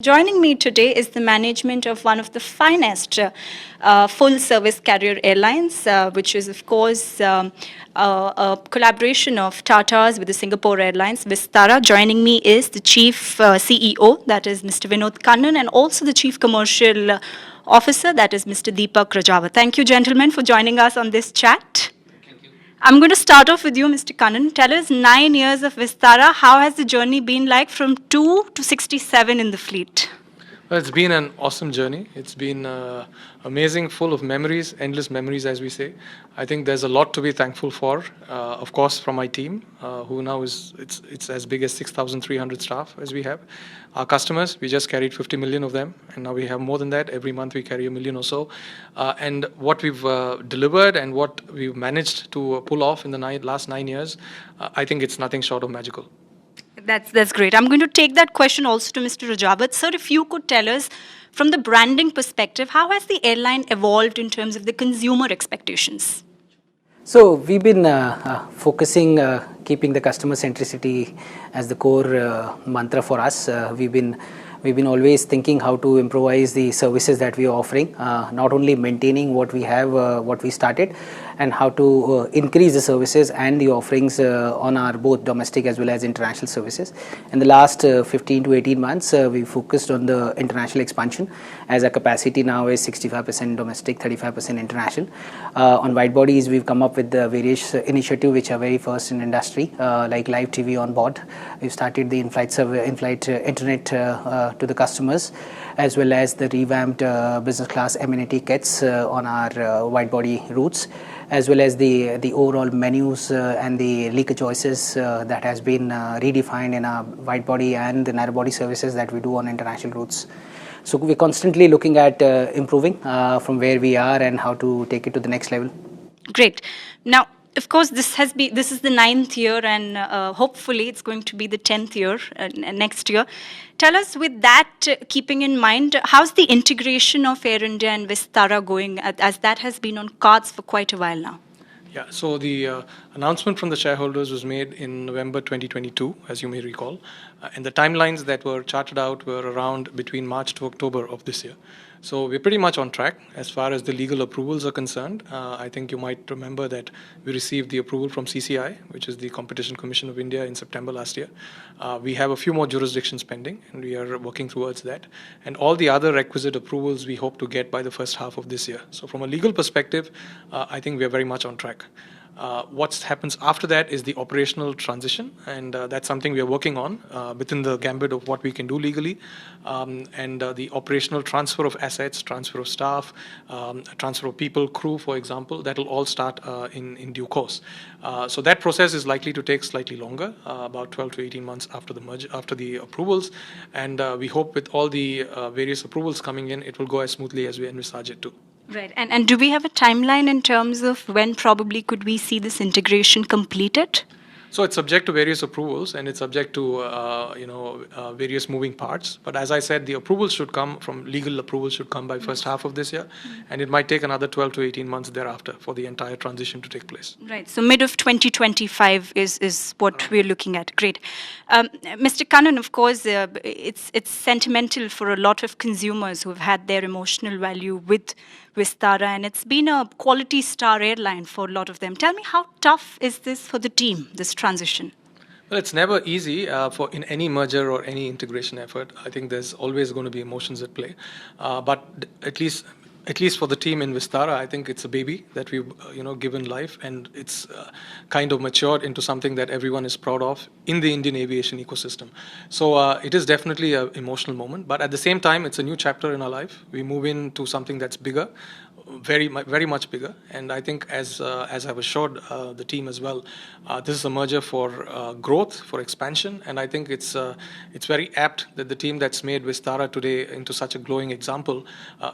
Joining me today is the management of one of the finest full-service carrier airlines, which is, of course, a collaboration of Tata's with the Singapore Airlines, Vistara. Joining me is the Chief CEO, that is Mr. Vinod Kannan, and also the Chief Commercial Officer, that is Mr. Deepak Rajawat. Thank you, gentlemen, for joining us on this chat. I'm going to start off with you, Mr. Kannan. Tell us 9 years of Vistara. How has the journey been like from 2 to 67 in the fleet? Well, it's been an awesome journey. It's been amazing, full of memories, endless memories, as we say. I think there's a lot to be thankful for. Of course, from my team, who now it's as big as 6,300 staff as we have. Our customers, we just carried 50 million of them, and now we have more than that. Every month we carry a million or so. And what we've delivered and what we've managed to pull off in the last 9 years, I think it's nothing short of magical. That's great. I'm going to take that question also to Mr. Rajawat. Sir, if you could tell us, from the branding perspective, how has the airline evolved in terms of the consumer expectations? So we've been focusing, keeping the customer centricity as the core mantra for us. We've been always thinking how to improvise the services that we are offering, not only maintaining what we have, what we started, and how to increase the services and the offerings on our both domestic as well as international services. In the last 15 to 18 months, we focused on the international expansion, as our capacity now is 65% domestic, 35% international. On wide bodies, we've come up with the various initiatives which are very first in industry, like live TV on board. We've started the in-flight internet to the customers, as well as the revamped business class amenity kits on our wide body routes, as well as the overall menus and the liquor choices that has been redefined in our wide body and the narrow body services that we do on international routes. So we're constantly looking at improving from where we are and how to take it to the next level. Great. Now, of course, this is the 9th year, and hopefully it's going to be the 10th year next year. Tell us, with that keeping in mind, how's the integration of Air India and Vistara going, as that has been on cards for quite a while now? Yeah, so the announcement from the shareholders was made in November 2022, as you may recall. And the timelines that were charted out were around between March to October of this year. So we're pretty much on track as far as the legal approvals are concerned. I think you might remember that we received the approval from CCI, which is the Competition Commission of India, in September last year. We have a few more jurisdictions pending, and we are working towards that. And all the other requisite approvals we hope to get by the first half of this year. So from a legal perspective, I think we are very much on track. What happens after that is the operational transition, and that's something we are working on within the gambit of what we can do legally, and the operational transfer of assets, transfer of staff, transfer of people, crew, for example, that will all start in due course. So that process is likely to take slightly longer, about 12 to 18 months after the merger, after the approvals, and we hope with all the various approvals coming in, it will go as smoothly as we envisage it to. Right. And do we have a timeline in terms of when probably could we see this integration completed? So it's subject to various approvals, and it's subject to various moving parts. But as I said, the approvals should come from legal approvals should come by first half of this year, and it might take another 12 to 18 months thereafter for the entire transition to take place. Right. So mid of 2025 is what we're looking at. Great. Mr. Kannan, of course, it's sentimental for a lot of consumers who have had their emotional value with Vistara, and it's been a quality star airline for a lot of them. Tell me, how tough is this for the team, this transition? Well, it's never easy for in any merger or any integration effort. I think there's always going to be emotions at play, but at least for the team in Vistara, I think it's a baby that we've given life, and it's kind of matured into something that everyone is proud of in the Indian aviation ecosystem. So it is definitely an emotional moment, but at the same time, it's a new chapter in our life. We move into something that's bigger, very much bigger, and I think as I've assured the team as well, this is a merger for growth, for expansion, and I think it's very apt that the team that's made Vistara today into such a glowing example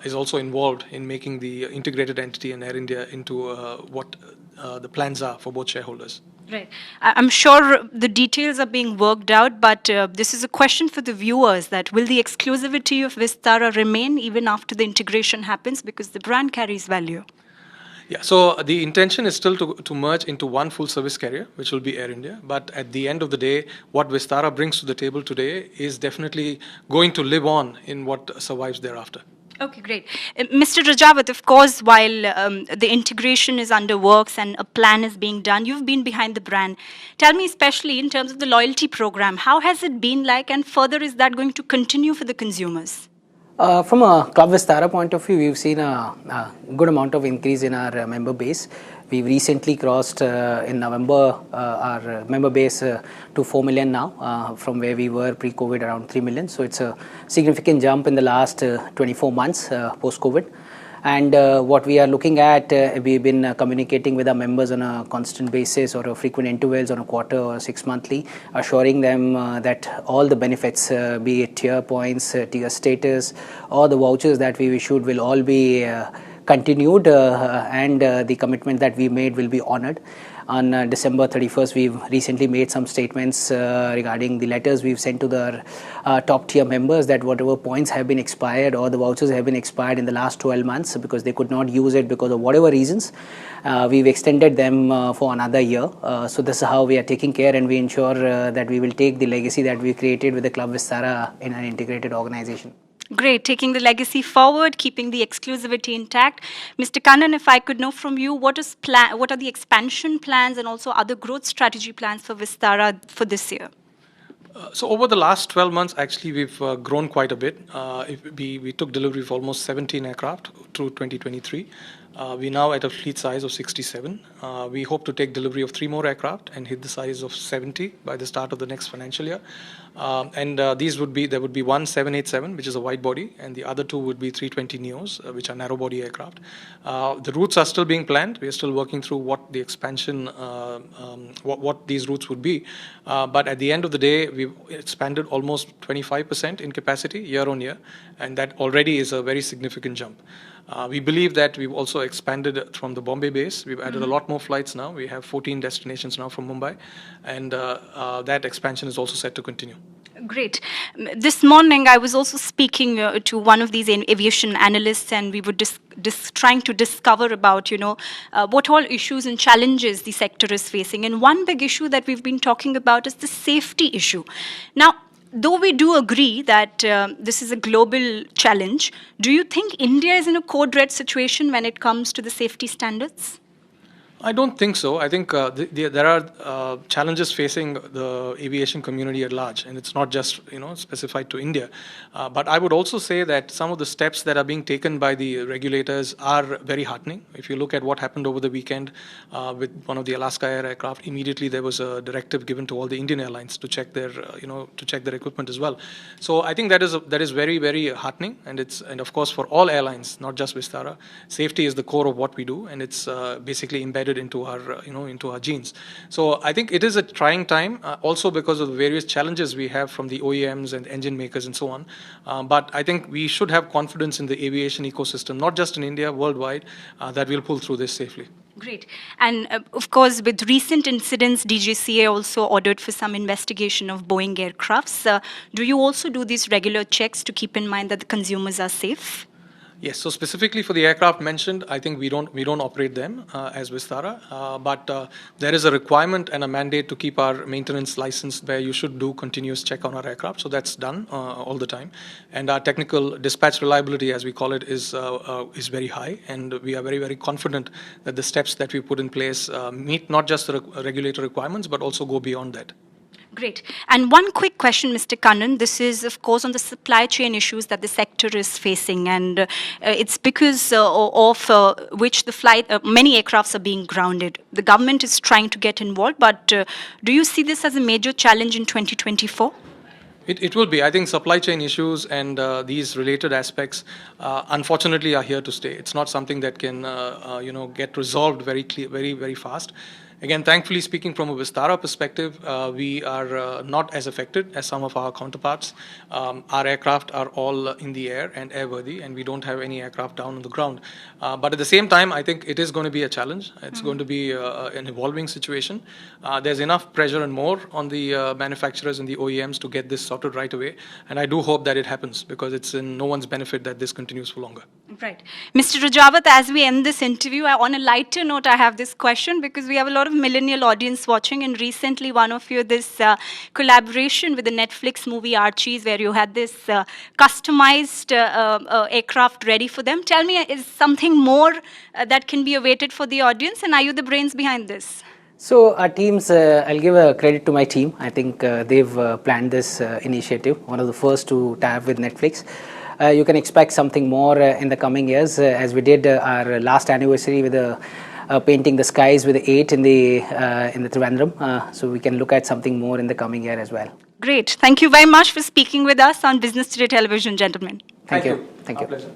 is also involved in making the integrated entity in Air India into what the plans are for both shareholders. Right. I'm sure the details are being worked out, but this is a question for the viewers, that will the exclusivity of Vistara remain even after the integration happens, because the brand carries value? Yeah, so the intention is still to merge into one full service carrier, which will be Air India. But at the end of the day, what Vistara brings to the table today is definitely going to live on in what survives thereafter. Okay, great. Mr. Rajawat, of course, while the integration is under works and a plan is being done, you've been behind the brand. Tell me, especially in terms of the loyalty program, how has it been like, and further, is that going to continue for the consumers? From a Club Vistara point of view, we've seen a good amount of increase in our member base. We've recently crossed in November our member base to 4 million now, from where we were pre-COVID around 3 million. So it's a significant jump in the last 24 months post-COVID. And what we are looking at, we've been communicating with our members on a constant basis or a frequent intervals on a quarter or 6 monthly, assuring them that all the benefits, be it tier points, tier status, or the vouchers that we issued will all be continued, and the commitment that we made will be honored. On December 31st, we've recently made some statements regarding the letters we've sent to the top tier members that whatever points have been expired or the vouchers have been expired in the last 12 months because they could not use it because of whatever reasons, we've extended them for another year. So this is how we are taking care, and we ensure that we will take the legacy that we created with the Club Vistara in an integrated organization. Great, taking the legacy forward, keeping the exclusivity intact. Mr. Kannan, if I could know from you, what are the expansion plans and also other growth strategy plans for Vistara for this year? So over the last 12 months, actually, we've grown quite a bit. We took delivery of almost 17 aircraft through 2023. We're now at a fleet size of 67. We hope to take delivery of 3 more aircraft and hit the size of 70 by the start of the next financial year. There would be one 787, which is a wide body, and the other 2 would be 320 neos, which are narrow body aircraft. The routes are still being planned. We are still working through what the expansion, what these routes would be. But at the end of the day, we've expanded almost 25% in capacity year on year, and that already is a very significant jump. We believe that we've also expanded from the Bombay base. We've added a lot more flights now. We have 14 destinations now from Mumbai, and that expansion is also set to continue. Great. This morning, I was also speaking to one of these aviation analysts, and we were trying to discover about, what all issues and challenges the sector is facing. And one big issue that we've been talking about is the safety issue. Now, though we do agree that this is a global challenge, do you think India is in a code red situation when it comes to the safety standards? I don't think so. I think there are challenges facing the aviation community at large, and it's not just specified to India. But I would also say that some of the steps that are being taken by the regulators are very heartening. If you look at what happened over the weekend with one of the Alaska Air aircraft, immediately there was a directive given to all the Indian airlines to check their equipment as well. So I think that is very, very heartening, and of course for all airlines, not just Vistara, safety is the core of what we do, and it's basically embedded into our genes. So I think it is a trying time, also because of the various challenges we have from the OEMs and engine makers and so on. But I think we should have confidence in the aviation ecosystem, not just in India, worldwide, that we'll pull through this safely. Great. And of course, with recent incidents, DGCA also ordered for some investigation of Boeing aircrafts. Do you also do these regular checks to keep in mind that the consumers are safe? Yes, so specifically for the aircraft mentioned, I think we don't operate them as Vistara, but there is a requirement and a mandate to keep our maintenance license where you should do continuous check on our aircraft. So that's done all the time, and our technical dispatch reliability, as we call it, is very high, and we are very, very confident that the steps that we put in place meet not just the regulatory requirements but also go beyond that. Great. And one quick question, Mr. Kannan. This is, of course, on the supply chain issues that the sector is facing, and it's because of which many aircrafts are being grounded. The government is trying to get involved, but do you see this as a major challenge in 2024? It will be. I think supply chain issues and these related aspects, unfortunately, are here to stay. It's not something that can, get resolved very very fast. Again, thankfully speaking, from a Vistara perspective, we are not as affected as some of our counterparts. Our aircraft are all in the air and airworthy, and we don't have any aircraft down on the ground. But at the same time, I think it is going to be a challenge. It's going to be an evolving situation. There's enough pressure and more on the manufacturers and the OEMs to get this sorted right away. And I do hope that it happens, because it's in no one's benefit that this continues for longer. Right. Mr. Rajawat, as we end this interview, on a lighter note, I have this question because we have a lot of millennial audience watching, and recently one of you, this collaboration with the Netflix movie Archies, where you had this customized aircraft ready for them. Tell me, is something more that can be awaited for the audience, and are you the brains behind this? So our teams, I'll give a credit to my team. I think they've planned this initiative, one of the first to tie up with Netflix. You can expect something more in the coming years, as we did our last anniversary with painting the skies with the 8 in the Trivandrum. So we can look at something more in the coming year as well. Great. Thank you very much for speaking with us on Business Today Television, gentlemen. Thank you. Thank you. Our pleasure.